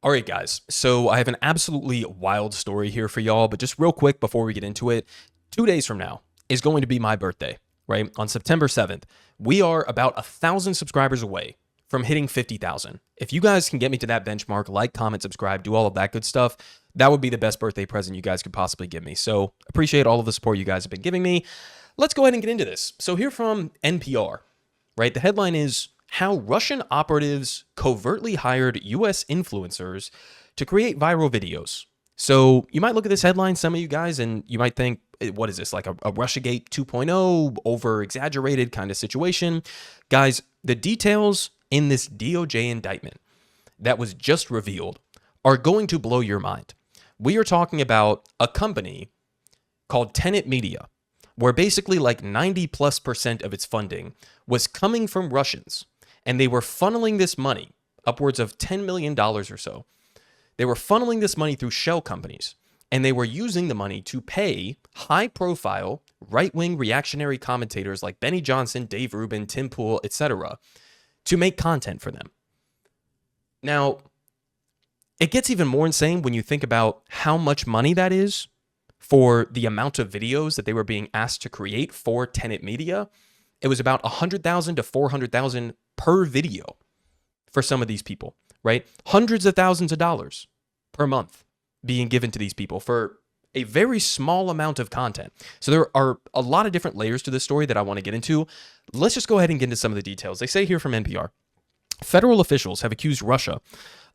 All right, guys. So I have an absolutely wild story here for y'all, but just real quick before we get into it, 2 days from now is going to be my birthday, right? On September 7th. We are about 1,000 subscribers away from hitting 50,000. If you guys can get me to that benchmark, like, comment, subscribe, do all of that good stuff, that would be the best birthday present you guys could possibly give me. So appreciate all of the support you guys have been giving me. Let's go ahead and get into this. So here from NPR, right? The headline is how Russian operatives covertly hired U.S. influencers to create viral videos. So you might look at this headline, some of you guys, and you might think, what is this, like a Russiagate 2.0, over-exaggerated kind of situation? Guys, the details in this DOJ indictment that was just revealed are going to blow your mind. We are talking about a company called Tenet Media, where basically like 90+% of its funding was coming from Russians. And they were funneling this money, upwards of $10 million or so. They were funneling this money through shell companies, and they were using the money to pay high-profile, right-wing reactionary commentators like Benny Johnson, Dave Rubin, Tim Pool, etc., to make content for them. Now, it gets even more insane when you think about how much money that is for the amount of videos that they were being asked to create for Tenet Media. It was about $100,000 to $400,000 per video for some of these people, right? Hundreds of thousands of dollars per month being given to these people for a very small amount of content. So there are a lot of different layers to this story that I want to get into. Let's just go ahead and get into some of the details. They say here from NPR, federal officials have accused Russia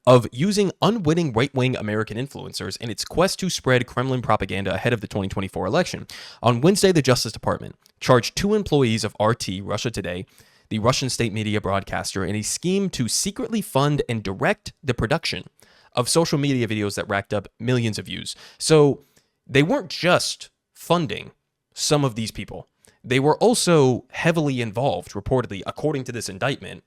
of using unwitting right-wing American influencers in its quest to spread Kremlin propaganda ahead of the 2024 election. On Wednesday, the Justice Department charged 2 employees of RT, Russia Today, the Russian state media broadcaster, in a scheme to secretly fund and direct the production of social media videos that racked up millions of views. So they weren't just funding some of these people. They were also heavily involved, reportedly, according to this indictment,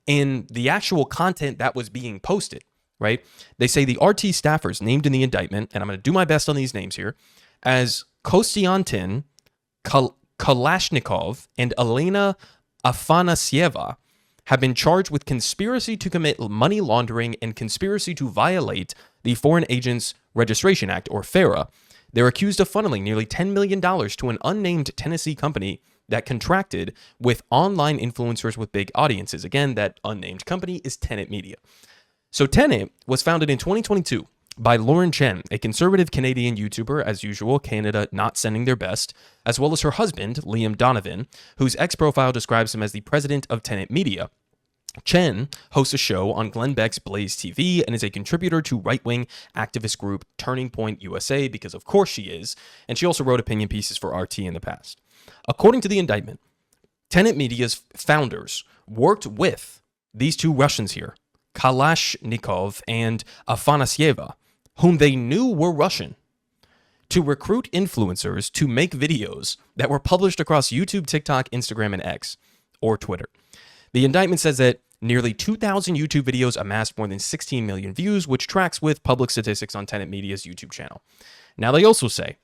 in the actual content that was being posted, right? They say the RT staffers named in the indictment, and I'm going to do my best on these names here, as Kostiantin Kalashnikov and Elena Afanasieva, have been charged with conspiracy to commit money laundering and conspiracy to violate the Foreign Agents Registration Act, or FARA. They're accused of funneling nearly $10 million to an unnamed Tennessee company that contracted with online influencers with big audiences. Again, that unnamed company is Tenet Media. So Tenet was founded in 2022 by Lauren Chen, a conservative Canadian YouTuber, as usual, Canada not sending their best, as well as her husband, Liam Donovan, whose X-profile describes him as the president of Tenet Media. Chen hosts a show on Glenn Beck's Blaze TV and is a contributor to right-wing activist group Turning Point USA, because of course she is, and she also wrote opinion pieces for RT in the past. According to the indictment, Tenet Media's founders worked with these 2 Russians here, Kalashnikov and Afanasieva, whom they knew were Russian, to recruit influencers to make videos that were published across YouTube, TikTok, Instagram, and X, or Twitter. The indictment says that nearly 2,000 YouTube videos amassed more than 16 million views, which tracks with public statistics on Tenet Media's YouTube channel. Now, they also say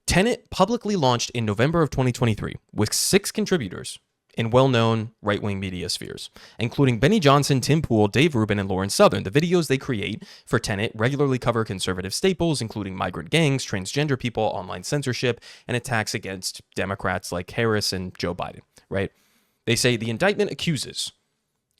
Tenet publicly launched in November of 2023 with 6 contributors in well-known right-wing media spheres, including Benny Johnson, Tim Pool, Dave Rubin, and Lauren Southern. The videos they create for Tenet regularly cover conservative staples, including migrant gangs, transgender people, online censorship, and attacks against Democrats like Harris and Joe Biden, right? They say the indictment accuses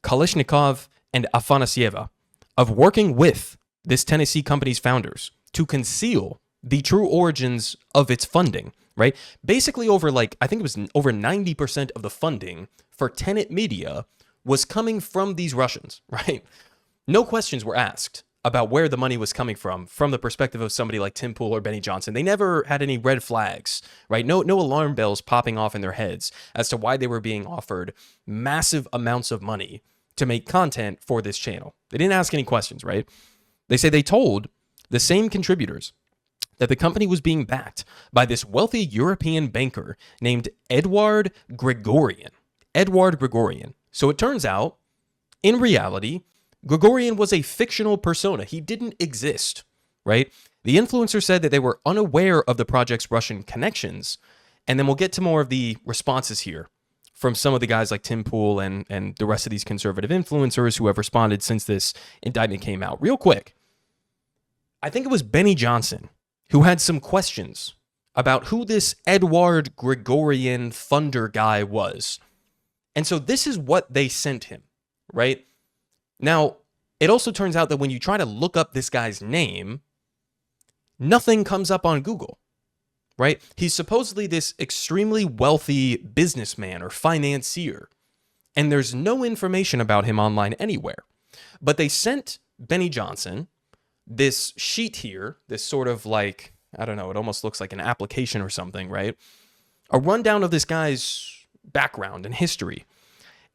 Kalashnikov and Afanasieva of working with this Tennessee company's founders to conceal the true origins of its funding, right? Basically I think it was over 90% of the funding for Tenet Media was coming from these Russians, right? No questions were asked about where the money was coming from the perspective of somebody like Tim Pool or Benny Johnson. They never had any red flags, right? No alarm bells popping off in their heads as to why they were being offered massive amounts of money to make content for this channel. They didn't ask any questions, right? They say they told the same contributors that the company was being backed by this wealthy European banker named Eduard Gregorian. So it turns out, in reality, Gregorian was a fictional persona. He didn't exist, right? The influencer said that they were unaware of the project's Russian connections. And then we'll get to more of the responses here from some of the guys like Tim Pool and the rest of these conservative influencers who have responded since this indictment came out. Real quick, I think it was Benny Johnson who had some questions about who this Edward Gregorian Thunder guy was. And so this is what they sent him, right? Now, it also turns out that when you try to look up this guy's name, nothing comes up on Google, right? He's supposedly this extremely wealthy businessman or financier, and there's no information about him online anywhere. But they sent Benny Johnson this sheet here, this sort of like, I don't know, it almost looks like an application or something, right? A rundown of this guy's background and history.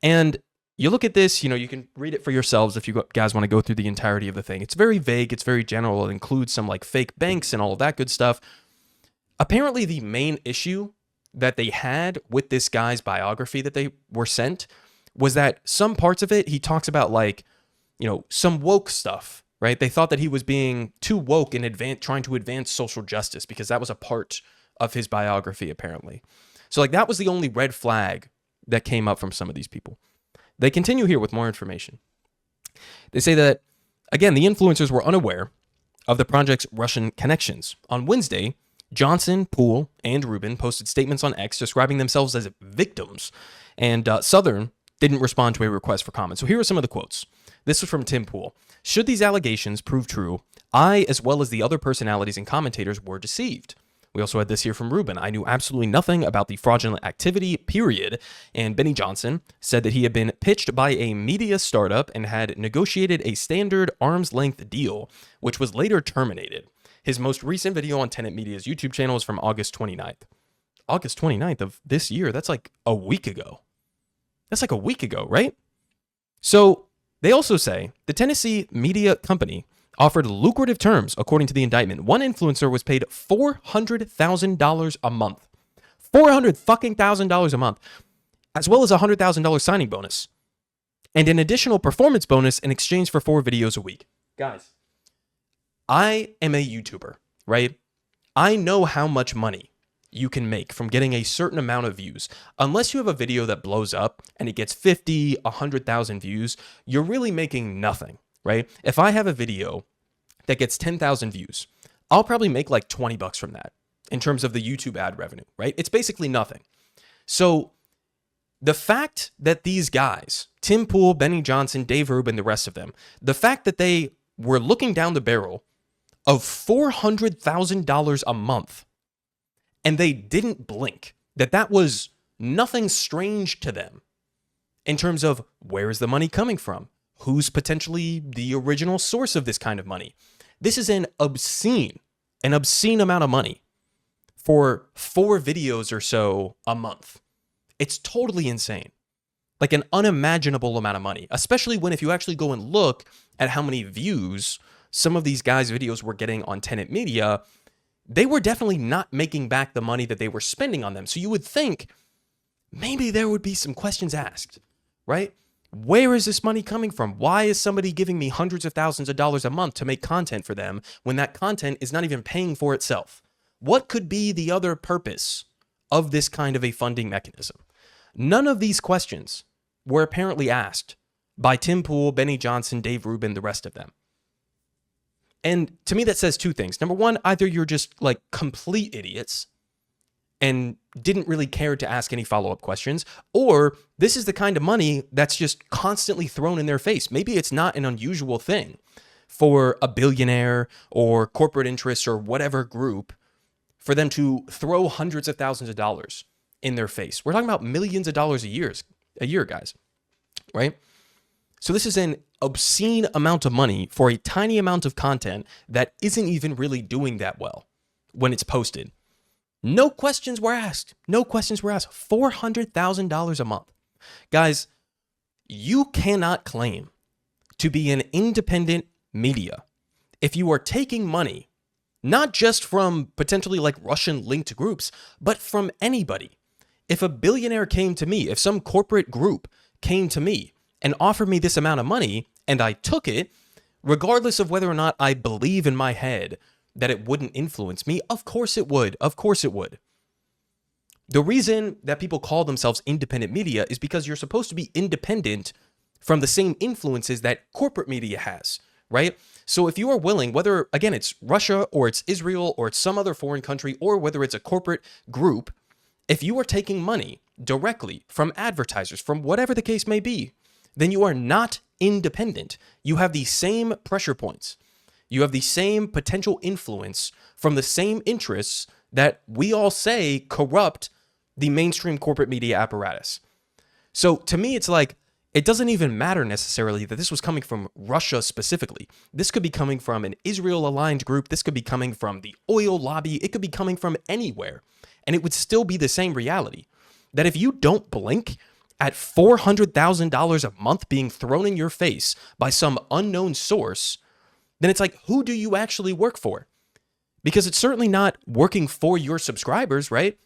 And you look at this, you can read it for yourselves if you guys want to go through the entirety of the thing. It's very vague. It's very general. It includes some like fake banks and all of that good stuff. Apparently, the main issue that they had with this guy's biography that they were sent was that some parts of it, he talks about like, some woke stuff, right? They thought that he was being too woke and trying to advance social justice because that was a part of his biography, apparently. So like that was the only red flag that came up from some of these people. They continue here with more information. They say that, again, the influencers were unaware of the project's Russian connections. On Wednesday, Johnson, Poole, and Rubin posted statements on X describing themselves as victims, and Southern didn't respond to a request for comment. So here are some of the quotes. This was from Tim Poole. Should these allegations prove true, I, as well as the other personalities and commentators, were deceived. We also had this here from Rubin. I knew absolutely nothing about the fraudulent activity, period. And Benny Johnson said that he had been pitched by a media startup and had negotiated a standard arm's length deal, which was later terminated. His most recent video on Tenet Media's YouTube channel is from August 29th. August 29th of this year, that's like a week ago. That's like a week ago, right? So they also say the Tennessee media company offered lucrative terms, according to the indictment. One influencer was paid $400,000 a month. $400,000 a month, as well as a $100,000 signing bonus, and an additional performance bonus in exchange for 4 videos a week. Guys, I am a YouTuber, right? I know how much money you can make from getting a certain amount of views. Unless you have a video that blows up and it gets 50, 100,000 views, you're really making nothing. Right? If I have a video that gets 10,000 views, I'll probably make like $20 from that in terms of the YouTube ad revenue, right? It's basically nothing. So the fact that these guys, Tim Poole, Benny Johnson, Dave Rubin, the rest of them, the fact that they were looking down the barrel of $400,000 a month and they didn't blink, that was nothing strange to them in terms of where is the money coming from? Who's potentially the original source of this kind of money? This is an obscene amount of money for 4 videos or so a month. It's totally insane. Like an unimaginable amount of money, especially when if you actually go and look at how many views some of these guys' videos were getting on Tenet Media, they were definitely not making back the money that they were spending on them. So you would think maybe there would be some questions asked, right? Where is this money coming from? Why is somebody giving me hundreds of thousands of dollars a month to make content for them when that content is not even paying for itself? What could be the other purpose of this kind of a funding mechanism? None of these questions were apparently asked by Tim Poole, Benny Johnson, Dave Rubin, the rest of them. And to me, that says 2 things. Number one, either you're just like complete idiots and didn't really care to ask any follow-up questions, or this is the kind of money that's just constantly thrown in their face. Maybe it's not an unusual thing for a billionaire or corporate interests or whatever group for them to throw hundreds of thousands of dollars in their face. We're talking about millions of dollars a year, guys, right? So this is an obscene amount of money for a tiny amount of content that isn't even really doing that well when it's posted. No questions were asked. No questions were asked. $400,000 a month. Guys, you cannot claim to be an independent media if you are taking money, not just from potentially like Russian linked groups, but from anybody. If a billionaire came to me, if some corporate group came to me and offered me this amount of money and I took it, regardless of whether or not I believe in my head that it wouldn't influence me, of course it would. Of course it would. The reason that people call themselves independent media is because you're supposed to be independent from the same influences that corporate media has, right? So if you are willing, whether, again, it's Russia or it's Israel or it's some other foreign country, or whether it's a corporate group, if you are taking money directly from advertisers, from whatever the case may be, then you are not independent. You have the same pressure points. You have the same potential influence from the same interests that we all say corrupt the mainstream corporate media apparatus. So to me, it's like, it doesn't even matter necessarily that this was coming from Russia specifically. This could be coming from an Israel-aligned group. This could be coming from the oil lobby. It could be coming from anywhere. And it would still be the same reality. That if you don't blink at $400,000 a month being thrown in your face by some unknown source, then it's like, who do you actually work for? Because it's certainly not working for your subscribers, right?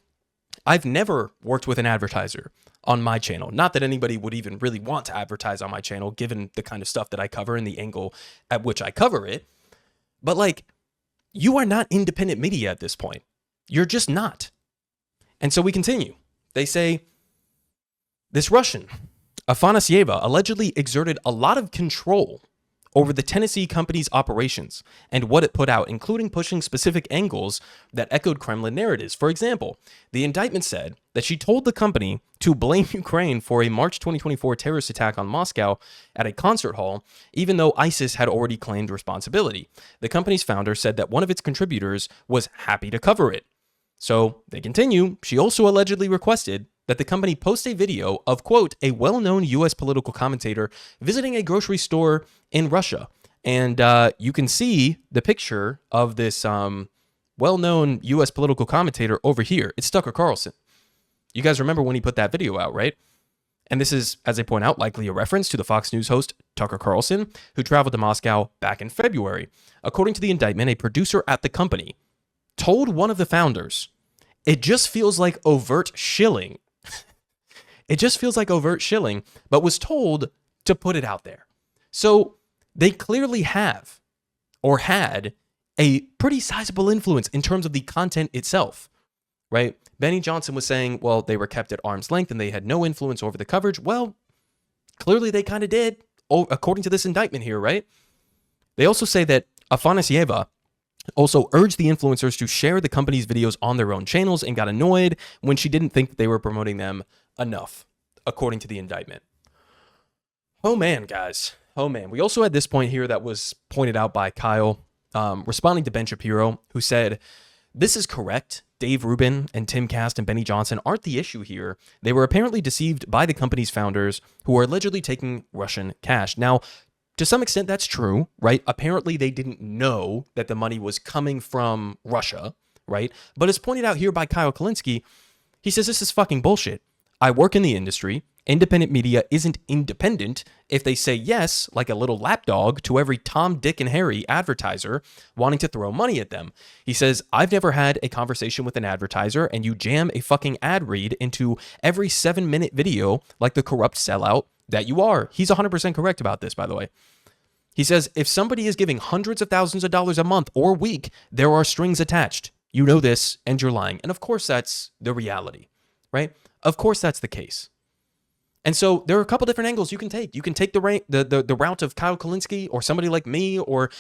I've never worked with an advertiser on my channel. Not that anybody would even really want to advertise on my channel, given the kind of stuff that I cover and the angle at which I cover it. But like, you are not independent media at this point. You're just not. And so we continue. They say, this Russian, Afanasieva, allegedly exerted a lot of control over the Tennessee company's operations and what it put out, including pushing specific angles that echoed Kremlin narratives. For example, the indictment said that she told the company to blame Ukraine for a March 2024 terrorist attack on Moscow at a concert hall, even though ISIS had already claimed responsibility. The company's founder said that one of its contributors was happy to cover it. So they continue. She also allegedly requested that the company post a video of, quote, a well-known U.S. political commentator visiting a grocery store in Russia. And you can see the picture of this well-known U.S. political commentator over here. It's Tucker Carlson. You guys remember when he put that video out, right? And this is, as I point out, likely a reference to the Fox News host Tucker Carlson, who traveled to Moscow back in February. According to the indictment, a producer at the company told one of the founders, it just feels like overt shilling. It just feels like overt shilling, but was told to put it out there. So they clearly have or had a pretty sizable influence in terms of the content itself, right? Benny Johnson was saying, well, they were kept at arm's length and they had no influence over the coverage. Well, clearly they kind of did, according to this indictment here, right? They also say that Afanasieva also urged the influencers to share the company's videos on their own channels and got annoyed when she didn't think they were promoting them enough, according to the indictment. Oh man, guys. Oh man. We also had this point here that was pointed out by Kyle, responding to Ben Shapiro, who said, this is correct. Dave Rubin and Tim Cast and Benny Johnson aren't the issue here. They were apparently deceived by the company's founders who were allegedly taking Russian cash. Now, to some extent, that's true, right? Apparently, they didn't know that the money was coming from Russia, right? But as pointed out here by Kyle Kalinske, he says this is fucking bullshit. I work in the industry. Independent media isn't independent if they say yes, like a little lapdog, to every Tom, Dick, and Harry advertiser wanting to throw money at them. He says, I've never had a conversation with an advertiser and you jam a fucking ad read into every 7-minute video like the corrupt sellout that you are. He's 100% correct about this, by the way. He says, if somebody is giving hundreds of thousands of dollars a month or week, there are strings attached. You know this and you're lying. And of course, that's the reality, right? Of course, that's the case. And so there are a couple different angles you can take. You can take the route of Kyle Kalinske or somebody like me or,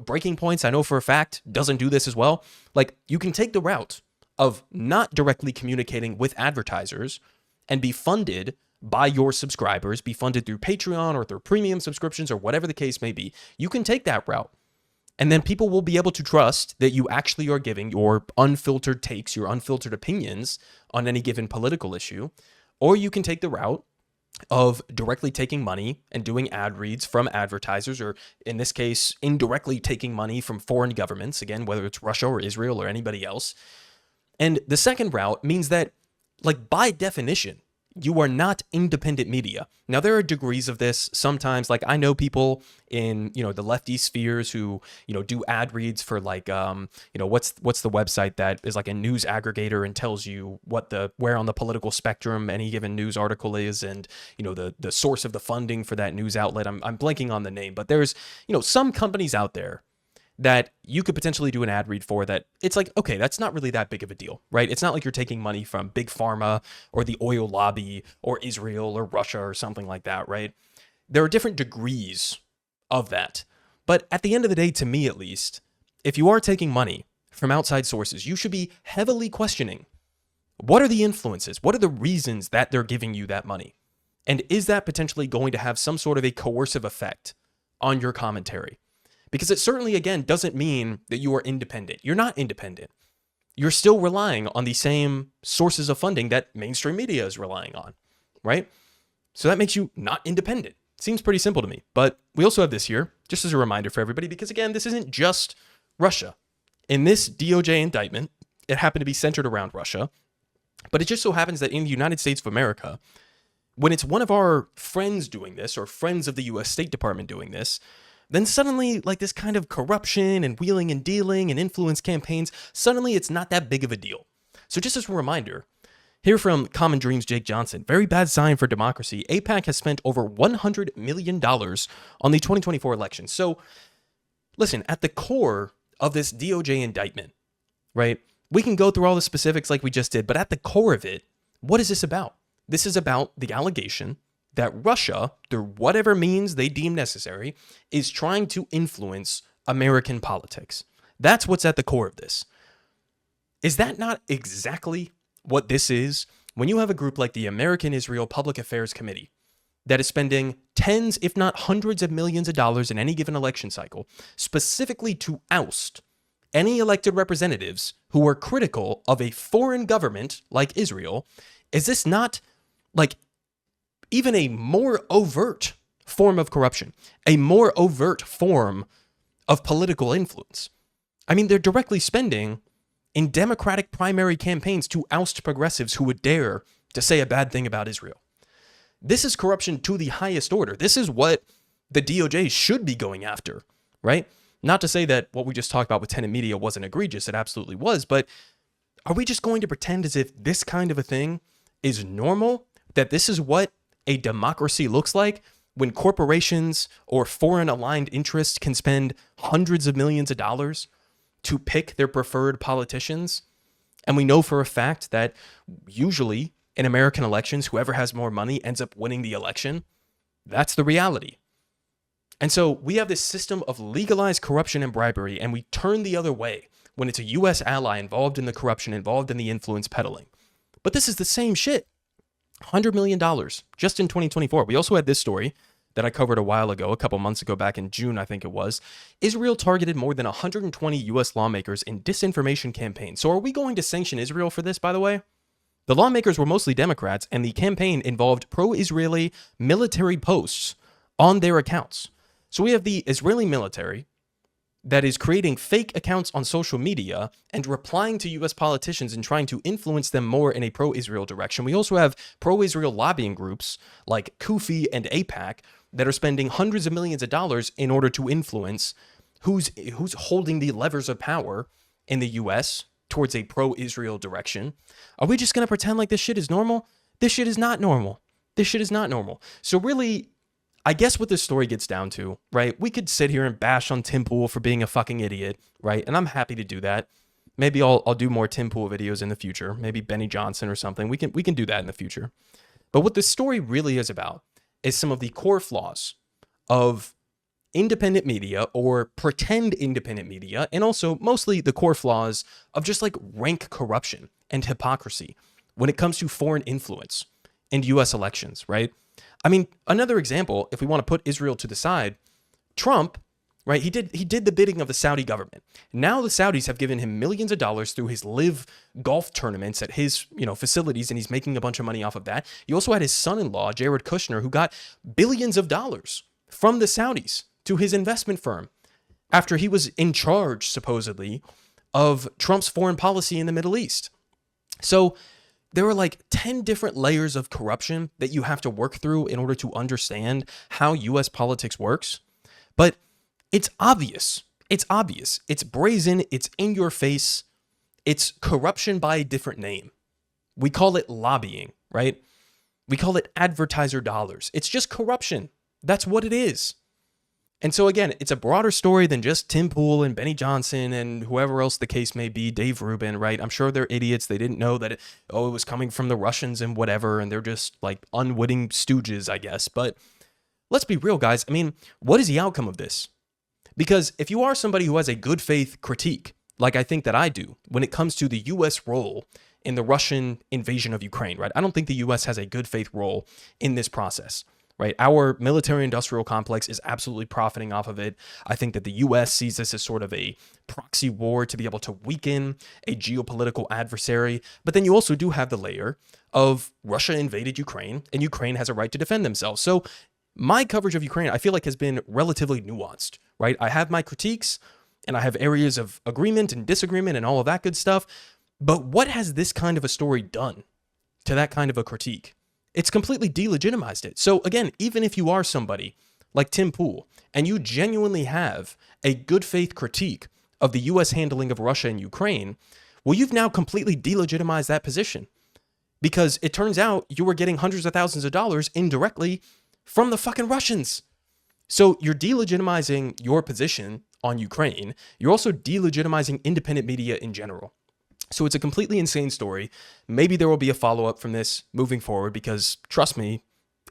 Breaking Points. I know for a fact doesn't do this as well. Like, you can take the route of not directly communicating with advertisers and be funded by your subscribers, be funded through Patreon or through premium subscriptions or whatever the case may be. You can take that route. And then people will be able to trust that you actually are giving your unfiltered takes, your unfiltered opinions on any given political issue. Or you can take the route of directly taking money and doing ad reads from advertisers, or in this case, indirectly taking money from foreign governments, again, whether it's Russia or Israel or anybody else. And the second route means that, like, by definition, you are not independent media. Now, there are degrees of this. Sometimes, like, I know people in, the lefty spheres who, do ad reads for, like, what's the website that is like a news aggregator and tells you where on the political spectrum any given news article is, and, the source of the funding for that news outlet. I'm blanking on the name, but there's, some companies out there that you could potentially do an ad read for that it's like, okay, that's not really that big of a deal, right? It's not like you're taking money from Big Pharma or the oil lobby or Israel or Russia or something like that, right? There are different degrees of that. But at the end of the day, to me at least, if you are taking money from outside sources, you should be heavily questioning, what are the influences? What are the reasons that they're giving you that money? And is that potentially going to have some sort of a coercive effect on your commentary? Because it certainly, again, doesn't mean that you are independent. You're not independent. You're still relying on the same sources of funding that mainstream media is relying on, right? So that makes you not independent. Seems pretty simple to me. But we also have this here, just as a reminder for everybody, because again, this isn't just Russia. In this DOJ indictment, it happened to be centered around Russia, but it just so happens that in the United States of America, when it's one of our friends doing this, or friends of the US State Department doing this, then suddenly, like, this kind of corruption and wheeling and dealing and influence campaigns, suddenly it's not that big of a deal. So just as a reminder, here from Common Dreams Jake Johnson, very bad sign for democracy. AIPAC has spent over $100 million on the 2024 election. So listen, at the core of this DOJ indictment, right, we can go through all the specifics like we just did, but at the core of it, what is this about? This is about the allegation that Russia, through whatever means they deem necessary, is trying to influence American politics. That's what's at the core of this. Is that not exactly what this is? When you have a group like the American Israel Public Affairs Committee that is spending tens, if not hundreds of millions of dollars in any given election cycle, specifically to oust any elected representatives who are critical of a foreign government like Israel, is this not like even a more overt form of corruption, a more overt form of political influence? I mean, they're directly spending in Democratic primary campaigns to oust progressives who would dare to say a bad thing about Israel. This is corruption to the highest order. This is what the DOJ should be going after, right? Not to say that what we just talked about with Tenet Media wasn't egregious. It absolutely was. But are we just going to pretend as if this kind of a thing is normal? That this is what a democracy looks like when corporations or foreign aligned interests can spend hundreds of millions of dollars to pick their preferred politicians? And we know for a fact that usually in American elections, whoever has more money ends up winning the election. That's the reality. And so we have this system of legalized corruption and bribery, and we turn the other way when it's a U.S. ally involved in the corruption, involved in the influence peddling. But this is the same shit. $100 million just in 2024. We also had this story that I covered a while ago, a couple months ago, back in June, I think it was. Israel targeted more than 120 U.S. lawmakers in disinformation campaigns. So are we going to sanction Israel for this, by the way? The lawmakers were mostly Democrats, and the campaign involved pro-Israeli military posts on their accounts. So we have the Israeli military that is creating fake accounts on social media and replying to U.S. politicians and trying to influence them more in a pro-Israel direction. We also have pro-Israel lobbying groups like Kufi and AIPAC that are spending hundreds of millions of dollars in order to influence who's holding the levers of power in the U.S. towards a pro-Israel direction. Are we just going to pretend like this shit is normal? This shit is not normal. This shit is not normal. So really, I guess what this story gets down to, right? We could sit here and bash on Tim Pool for being a fucking idiot, right? And I'm happy to do that. Maybe I'll do more Tim Pool videos in the future. Maybe Benny Johnson or something. We can do that in the future. But what this story really is about is some of the core flaws of independent media or pretend independent media, and also mostly the core flaws of just like rank corruption and hypocrisy when it comes to foreign influence in U.S. elections, right? I mean, another example, if we want to put Israel to the side, Trump, right? He did the bidding of the Saudi government. Now the Saudis have given him millions of dollars through his live golf tournaments at his, facilities, and he's making a bunch of money off of that. You also had his son-in-law, Jared Kushner, who got billions of dollars from the Saudis to his investment firm after he was in charge, supposedly, of Trump's foreign policy in the Middle East. So there are like 10 different layers of corruption that you have to work through in order to understand how U.S. politics works. But it's obvious. It's obvious. It's brazen. It's in your face. It's corruption by a different name. We call it lobbying, right? We call it advertiser dollars. It's just corruption. That's what it is. And so again, it's a broader story than just Tim Pool and Benny Johnson and whoever else the case may be, Dave Rubin, right? I'm sure they're idiots. They didn't know that it was coming from the Russians and whatever, and they're just like unwitting stooges, I guess. But let's be real, guys. I mean, what is the outcome of this? Because if you are somebody who has a good faith critique, like I think that I do, when it comes to the U.S. role in the Russian invasion of Ukraine, right? I don't think the U.S. has a good faith role in this process, right? Our military industrial complex is absolutely profiting off of it. I think that the U.S. sees this as sort of a proxy war to be able to weaken a geopolitical adversary. But then you also do have the layer of Russia invaded Ukraine and Ukraine has a right to defend themselves. So my coverage of Ukraine, I feel like, has been relatively nuanced, right? I have my critiques and I have areas of agreement and disagreement and all of that good stuff. But what has this kind of a story done to that kind of a critique? It's completely delegitimized it. So again, even if you are somebody like Tim Pool and you genuinely have a good faith critique of the U.S. handling of Russia and Ukraine, well, you've now completely delegitimized that position, because it turns out you were getting hundreds of thousands of dollars indirectly from the fucking Russians. So you're delegitimizing your position on Ukraine. You're also delegitimizing independent media in general. So it's a completely insane story. Maybe there will be a follow-up from this moving forward, because trust me,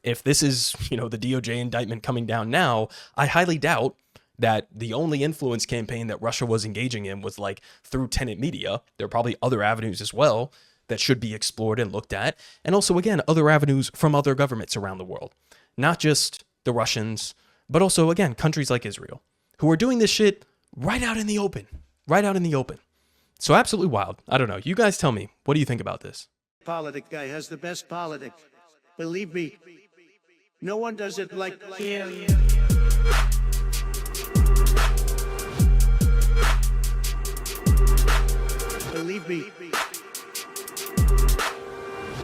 if this is, the DOJ indictment coming down now, I highly doubt that the only influence campaign that Russia was engaging in was like through tenant media. There are probably other avenues as well that should be explored and looked at. And also, again, other avenues from other governments around the world, not just the Russians, but also, again, countries like Israel, who are doing this shit right out in the open. So absolutely wild. I don't know. You guys tell me. What do you think about this? Politic guy has the best politic. Believe me, no one does it like him. Believe me,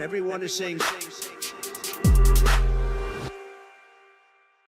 everyone is saying